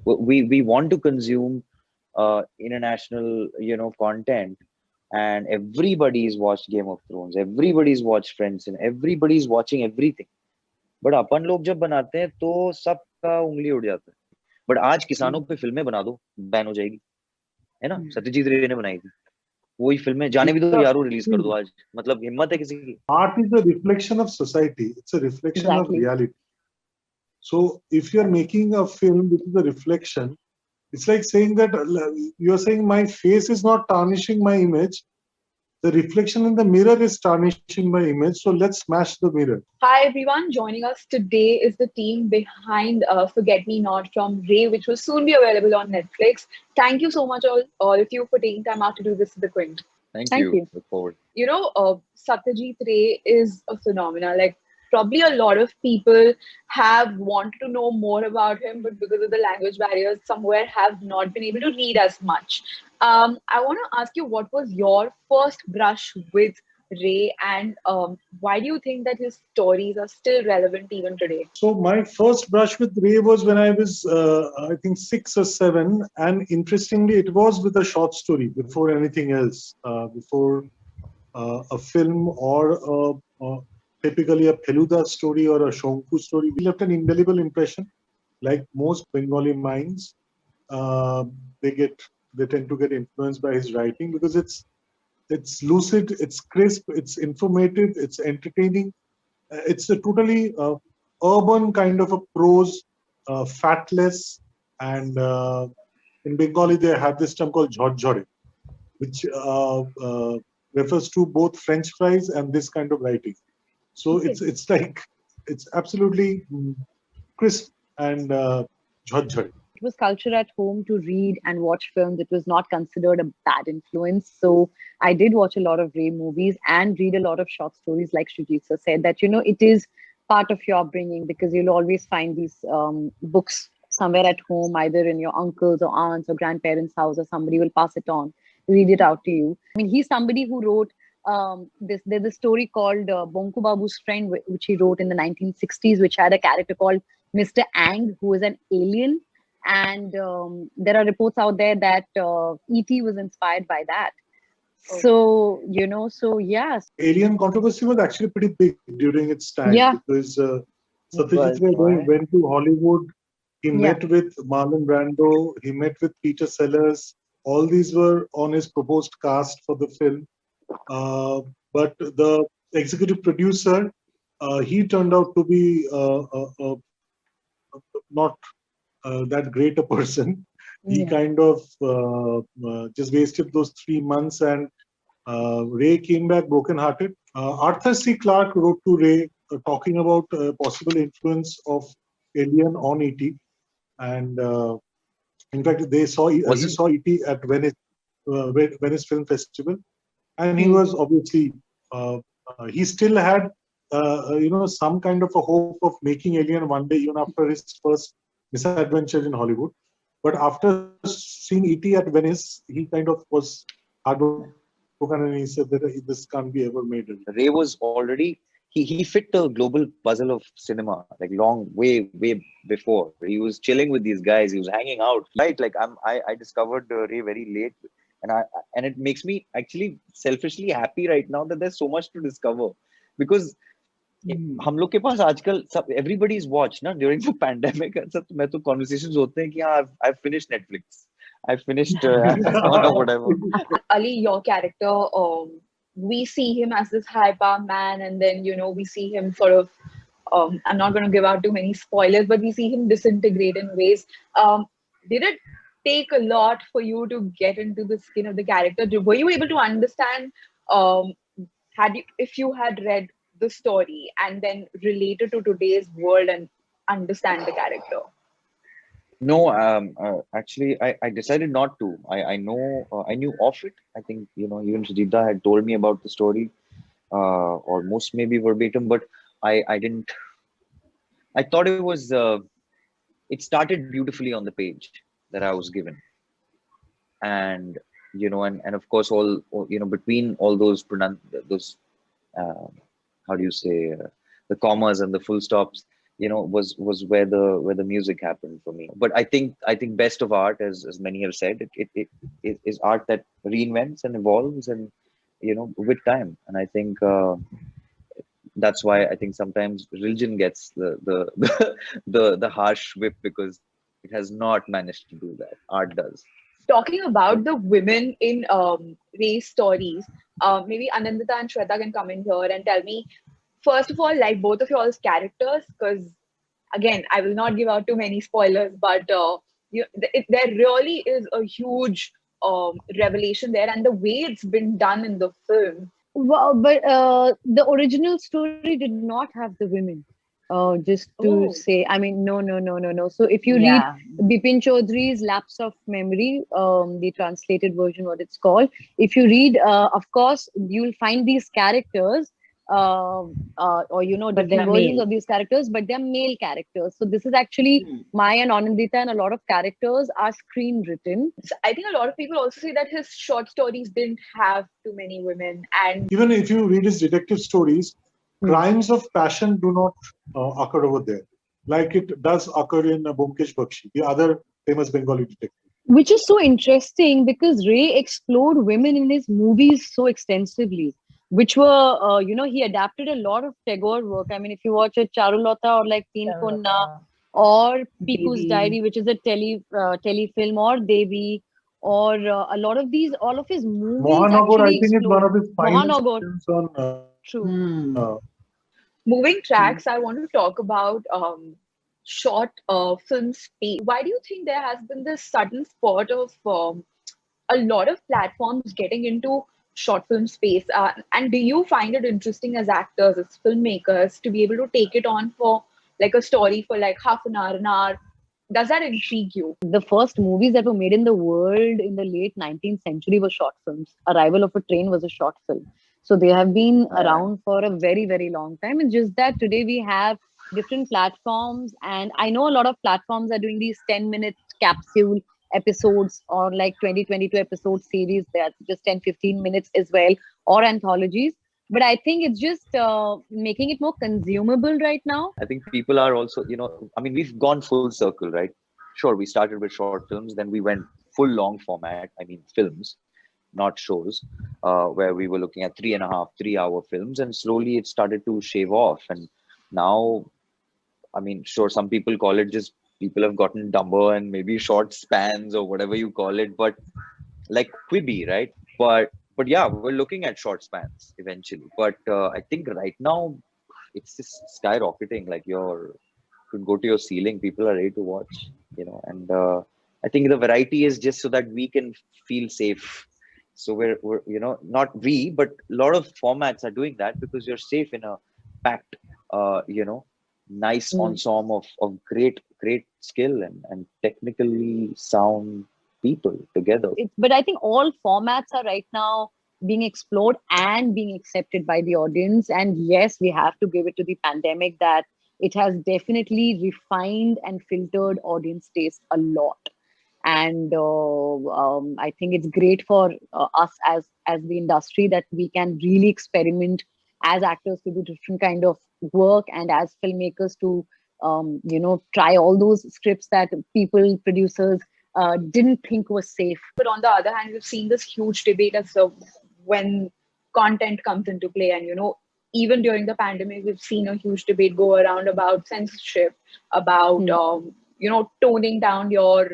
We want to consume international, content, and everybody's watched Game of Thrones, everybody's watched Friends, and everybody's watching everything. But अपन लोग जब बनाते हैं तो सबका उंगली उड़ जाता है. बट आज किसानों पे फिल्में बना दो, बैन हो जाएगी, है ना. सत्यजीत रे ने बनाई थी वही फिल्में, जाने भी दो, Yeah. यारो रिलीज कर दो आज. मतलब हिम्मत है किसी की. Art is a reflection of society. It's a reflection of Exactly. reality. So if you're making a film which is a reflection, it's like saying that you're saying my face is not tarnishing my image. The reflection in the mirror is tarnishing my image. So let's smash the mirror. Hi everyone, joining us today is the team behind Forget Me Not from Ray, which will soon be available on Netflix. Thank you so much all of you for taking time out to do this with the Quint. Thank you. Look forward. Satyajit Ray is a phenomenon. Like, probably a lot of people have wanted to know more about him, but because of the language barriers, somewhere have not been able to read as much. I want to ask you, what was your first brush with Ray, and why do you think that his stories are still relevant even today? So my first brush with Ray was when I was, I think, 6 or 7, and interestingly, it was with a short story before anything else, before a film or typically a Feluda story or a Shonku story. We left an indelible impression, like most Bengali minds. They tend to get influenced by his writing because it's lucid, it's crisp, it's informative, it's entertaining. It's a totally urban kind of a prose, fatless, and in Bengali they have this term called jhorjhore, which refers to both French fries and this kind of writing. So it's absolutely crisp and jhorjhore. It was culture at home to read and watch films. It was not considered a bad influence. So I did watch a lot of Ray movies and read a lot of short stories, like Srijit sir said, that, it is part of your upbringing, because you'll always find these books somewhere at home, either in your uncle's or aunt's or grandparents' house, or somebody will pass it on, read it out to you. I mean, he's somebody who wrote there's a story called Bonku Babu's Friend, which he wrote in the 1960s, which had a character called Mr. Ang, who is an alien. And there are reports out there that E.T. was inspired by that. So, yes. Alien controversy was actually pretty big during its time, because Satyajit Ray went to Hollywood. He met with Marlon Brando. He met with Peter Sellers. All these were on his proposed cast for the film. But the executive producer, he turned out to be not that great a person. He kind of just wasted those 3 months, and Ray came back brokenhearted. Arthur C. Clarke wrote to Ray talking about possible influence of Alien on E.T. And in fact, he saw E.T. at Venice Film Festival, and he was obviously he still had some kind of a hope of making Alien one day, even after his first misadventure in Hollywood. But after seeing E.T. at Venice, he kind of was heartbroken, and he said that this can't be ever made. Ray was already, he fit the global puzzle of cinema, like way before. He was chilling with these guys. He was hanging out. Right, like I discovered Ray very late, and it makes me actually selfishly happy right now that there's so much to discover, because हम लोग के पास आजकल सब everybody's watched ना during the pandemic, सब मैं तो conversations होते हैं कि हाँ I've finished Netflix, I've finished Amazon or whatever. Ali, your character, we see him as this hyper man, and then we see him sort of I'm not going to give out too many spoilers, but we see him disintegrate in ways. Did it take a lot for you to get into the skin of the character? Were you able to understand if you had read the story and then relate it to today's world and understand the character? No, actually, I decided not to. I knew of it. I think, even Srijita had told me about the story, almost maybe verbatim, but I didn't. I thought it was, it started beautifully on the page that I was given. And, and of course, between all those, how do you say, the commas and the full stops, was where the music happened for me. But I think best of art, as many have said, it is art that reinvents and evolves, and with time. And I think that's why I think sometimes religion gets the harsh whip, because it has not managed to do that. Art does. Talking about the women in race stories, maybe Anandita and Shweta can come in here and tell me, first of all, like both of y'all's characters, because again, I will not give out too many spoilers, but there really is a huge revelation there, and the way it's been done in the film. Well, but the original story did not have the women. Just to Oh, say, I mean, no, no, no, no, no. So if you read Yeah. Bipin Chaudhary's Lapse of Memory, the translated version, what it's called, if you read, of course, you'll find these characters, uh, or But different they're versions male. of these characters, but they're male characters. So this is actually Hmm. Maya and Anandita, and a lot of characters are screen written. so I think a lot of people also say that his short stories didn't have too many women, and Even if you read his detective stories, Hmm. crimes of passion do not occur over there, like it does occur in Bomkesh Bakshi, the other famous Bengali detective. Which is so interesting because Ray explored women in his movies so extensively, which were, he adapted a lot of Tagore work. I mean, if you watch a Charulata or like Teen Punna Charlotta, or Piku's Devi. Diary, which is a telefilm, or Devi, or a lot of these, all of his movies Mohanagar, I actually think, is one explore of his finest Mahanagar. films on. True. Hmm. moving tracks, I want to talk about short film space. Why do you think there has been this sudden spurt of a lot of platforms getting into short film space? And do you find it interesting as actors, as filmmakers, to be able to take it on for like a story for like half an hour? Does that intrigue you? The first movies that were made in the world in the late 19th century were short films. Arrival of a Train was a short film. So they have been Uh, around for a very, very long time. It's just that today we have different platforms, and I know a lot of platforms are doing these 10-minute capsule episodes or like 2022 episode series. They're just 10, 15 minutes as well, or anthologies. But I think it's just making it more consumable right now. I think people are also, I mean, we've gone full circle, right? Sure, we started with short films, then we went full long format. I mean, films, not shows, where we were looking at 3.5, 3 hour films, and slowly it started to shave off. And now, I mean, sure, some people call it just people have gotten dumber and maybe short spans or whatever you call it, but like Quibi, right? But yeah, we're looking at short spans eventually. But I think right now it's just skyrocketing. Like you could go to your ceiling, people are ready to watch, and I think the variety is just so that we can feel safe. So we're not we, but a lot of formats are doing that because you're safe in a packed, nice Mm. ensemble of great skill and technically sound people together. But I think all formats are right now being explored and being accepted by the audience. And yes, we have to give it to the pandemic that it has definitely refined and filtered audience taste a lot. And I think it's great for us as the industry that we can really experiment as actors to do different kind of work, and as filmmakers to try all those scripts that people producers didn't think was safe. But on the other hand, we've seen this huge debate as to when content comes into play. And, even during the pandemic, we've seen a huge debate go around about censorship, about, Hmm. toning down your,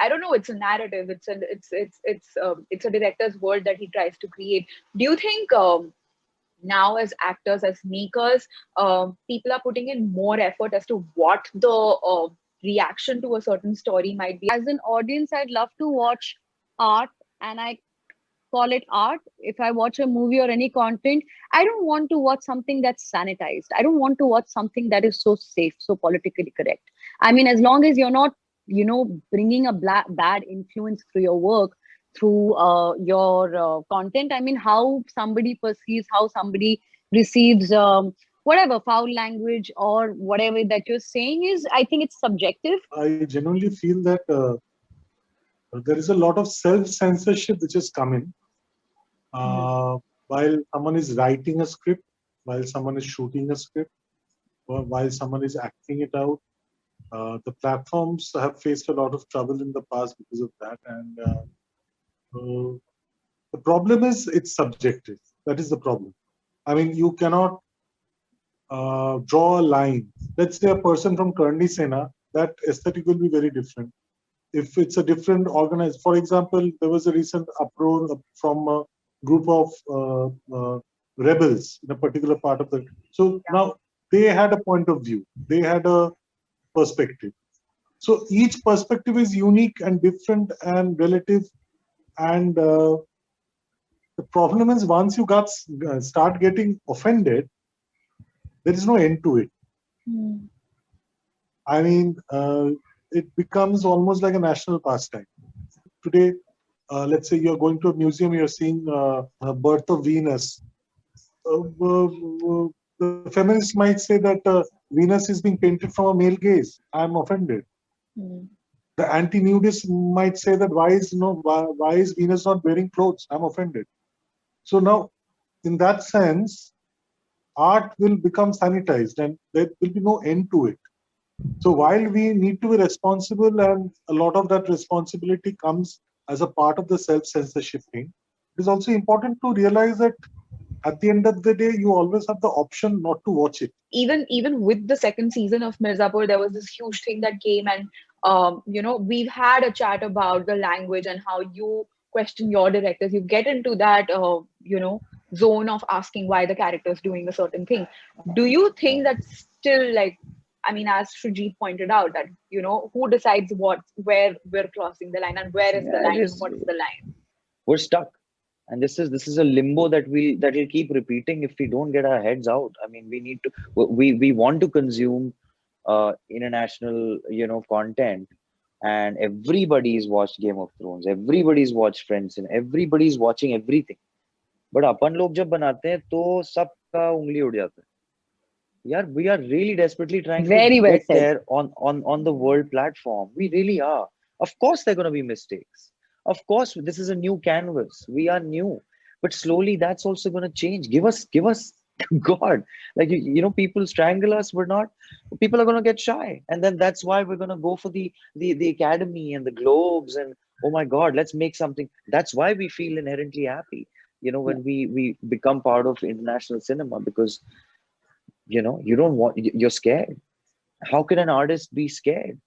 I don't know, it's a narrative. It's a director's world that he tries to create. Do you think now as actors, as makers, people are putting in more effort as to what the reaction to a certain story might be? As an audience, I'd love to watch art, and I call it art. If I watch a movie or any content, I don't want to watch something that's sanitized. I don't want to watch something that is so safe, so politically correct. I mean, as long as you're not, bringing a bad influence through your work, through your content. I mean, how somebody perceives, how somebody receives whatever foul language or whatever that you're saying is, I think it's subjective. I genuinely feel that there is a lot of self-censorship which has come in Mhm. while someone is writing a script, while someone is shooting a script, while someone is acting it out. The platforms have faced a lot of trouble in the past because of that, and the problem is it's subjective. That is the problem. I mean, you cannot draw a line. Let's say a person from Karni Sena, that aesthetic will be very different. If it's a different organized, for example, there was a recent uproar from a group of rebels in a particular part of the. So now they had a point of view. They had a perspective. So each perspective is unique and different and relative. And the problem is once you start getting offended, there is no end to it. I mean, it becomes almost like a national pastime. Today, let's say you're going to a museum, you're seeing a birth of Venus. The feminists might say that Venus is being painted from a male gaze. I'm offended. The anti-nudist might say that why is Venus not wearing clothes? I'm offended. So now, in that sense, art will become sanitized and there will be no end to it. So while we need to be responsible, and a lot of that responsibility comes as a part of the self-censorshiping, it is also important to realize that at the end of the day, you always have the option not to watch it. Even with the second season of Mirzapur, there was this huge thing that came, and we've had a chat about the language and how you question your directors. You get into that zone of asking why the character is doing a certain thing. Do you think that still, like, I mean, as Srijit pointed out, that who decides where we're crossing the line and where is the line and what's the line? We're stuck. And this is a limbo that will keep repeating if we don't get our heads out. I mean, we want to consume international content, and everybody's watched Game of Thrones, everybody's watched Friends, and everybody's watching everything. But अपन लोग जब बनाते हैं तो सबका उंगली उड़ जाता है. Yeah, we are really desperately trying to get there on the world platform. We really are. Of course, there are going to be mistakes. Of course, this is a new canvas. We are new, but slowly that's also going to change. Give us, God. Like people strangle us. People are going to get shy, and then that's why we're going to go for the Academy and the Globes, and oh my God, let's make something. That's why we feel inherently happy. When we become part of international cinema, because you're scared. How can an artist be scared?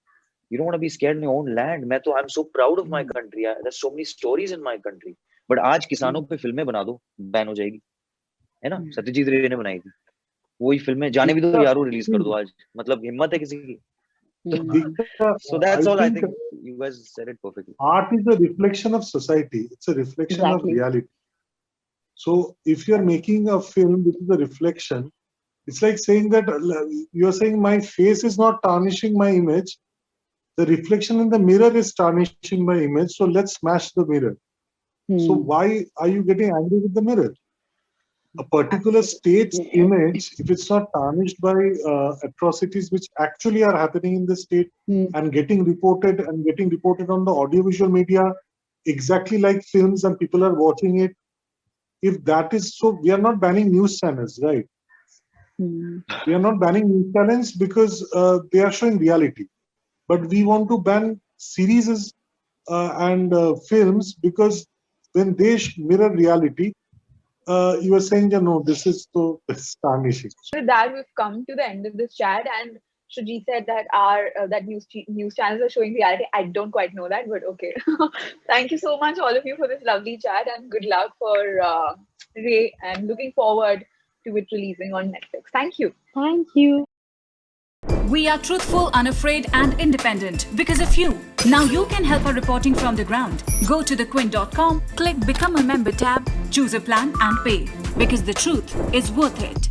You don't want to be scared in your own land. I'm so proud of my country. There's so many stories in my country. But आज किसानों पे फिल्में बना दो, ban हो जाएगी, है ना? सत्यजीत रे ने बनाई थी. वही फिल्में जाने भी दो, यारो रिलीज कर दो आज. मतलब हिम्मत है किसी की. So that's all. I think you guys said it perfectly. Art is a reflection of society. It's a reflection of reality. So if you're making a film which is a reflection, it's like saying that you're saying my face is not tarnishing my image. The reflection in the mirror is tarnishing my image. So let's smash the mirror. So why are you getting angry with the mirror? A particular state's image, if it's not tarnished by atrocities which actually are happening in the state and getting reported on the audiovisual media, exactly like films, and people are watching it. If that is so, we are not banning news channels, right? We are not banning news channels because they are showing reality. But we want to ban series and films because when they mirror reality, you are saying, no, this is so tarnishing. With that, we've come to the end of this chat, and Srijit said that that news channels are showing reality. I don't quite know that, but okay. Thank you so much, all of you, for this lovely chat, and good luck for Ray. And looking forward to it releasing on Netflix. Thank you. Thank you. We are truthful, unafraid, and independent because of you. Now you can help our reporting from the ground. Go to thequint.com, click Become a Member tab, choose a plan, and pay. Because the truth is worth it.